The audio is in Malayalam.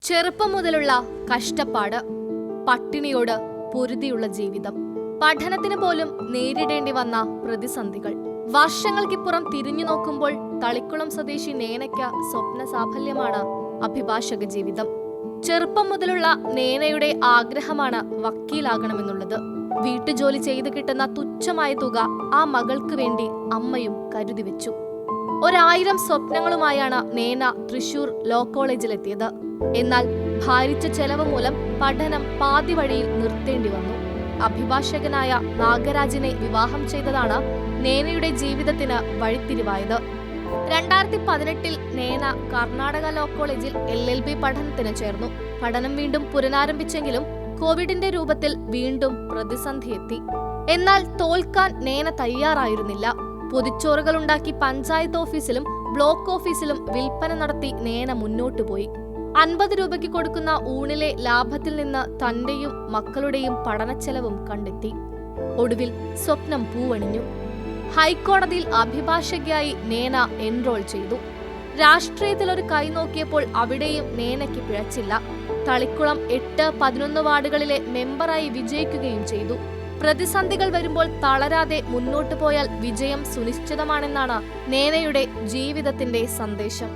ചെറുപ്പം മുതലുള്ള കഷ്ടപ്പാട്, പട്ടിണിയോട് പൊരുതിയുള്ള ജീവിതം, പഠനത്തിന് പോലും നേരിടേണ്ടി വന്ന പ്രതിസന്ധികൾ. വർഷങ്ങൾക്കിപ്പുറം തിരിഞ്ഞു നോക്കുമ്പോൾ തളിക്കുളം സ്വദേശി നേനയ്ക്ക് സ്വപ്ന സാഫല്യമാണ് അഭിഭാഷക ജീവിതം. ചെറുപ്പം മുതലുള്ള നേനയുടെ ആഗ്രഹമാണ് വക്കീലാകണമെന്നുള്ളത്. വീട്ടുജോലി ചെയ്ത് കിട്ടുന്ന തുച്ഛമായ തുക ആ മകൾക്ക് വേണ്ടി അമ്മയും കരുതി വെച്ചു. 1000 സ്വപ്നങ്ങളുമായാണ് നേന തൃശൂർ ലോ കോളേജിലെത്തിയത്. എന്നാൽ ഭാരിച്ച ചെലവ് മൂലം പഠനം പാതി വഴിയിൽ നിർത്തേണ്ടി വന്നു. അഭിഭാഷകനായ നാഗരാജിനെ വിവാഹം ചെയ്തതാണ് നേനയുടെ ജീവിതത്തിന് വഴിത്തിരിവായത്. 2018 നേന കർണാടക ലോ കോളേജിൽ LLB പഠനത്തിന് ചേർന്നു. പഠനം വീണ്ടും പുനരാരംഭിച്ചെങ്കിലും കോവിഡിന്റെ രൂപത്തിൽ വീണ്ടും പ്രതിസന്ധി എത്തി. എന്നാൽ തോൽക്കാൻ നേന തയ്യാറായിരുന്നില്ല. പൊതിച്ചോറുകൾ ഉണ്ടാക്കി പഞ്ചായത്ത് ഓഫീസിലും ബ്ലോക്ക് ഓഫീസിലും വിൽപ്പന നടത്തി നേന മുന്നോട്ടു പോയി. 50 രൂപയ്ക്ക് കൊടുക്കുന്ന ഊണിലെ ലാഭത്തിൽ നിന്ന് തന്റെയും മക്കളുടെയും പഠനച്ചെലവും കണ്ടെത്തി. ഒടുവിൽ സ്വപ്നം പൂവണിഞ്ഞു. ഹൈക്കോടതിയിൽ അഭിഭാഷകയായി നേന എൻറോൾ ചെയ്തു. രാഷ്ട്രീയത്തിൽ ഒരു കൈ നോക്കിയപ്പോൾ അവിടെയും നേനയ്ക്ക് പിഴച്ചില്ല. തളിക്കുളം 8, 11 വാർഡുകളിലെ മെമ്പറായി വിജയിക്കുകയും ചെയ്തു. പ്രതിസന്ധികൾ വരുമ്പോൾ തളരാതെ മുന്നോട്ടു പോയാൽ വിജയം സുനിശ്ചിതമാണെന്നാണ് നേനയുടെ ജീവിതത്തിന്റെ സന്ദേശം.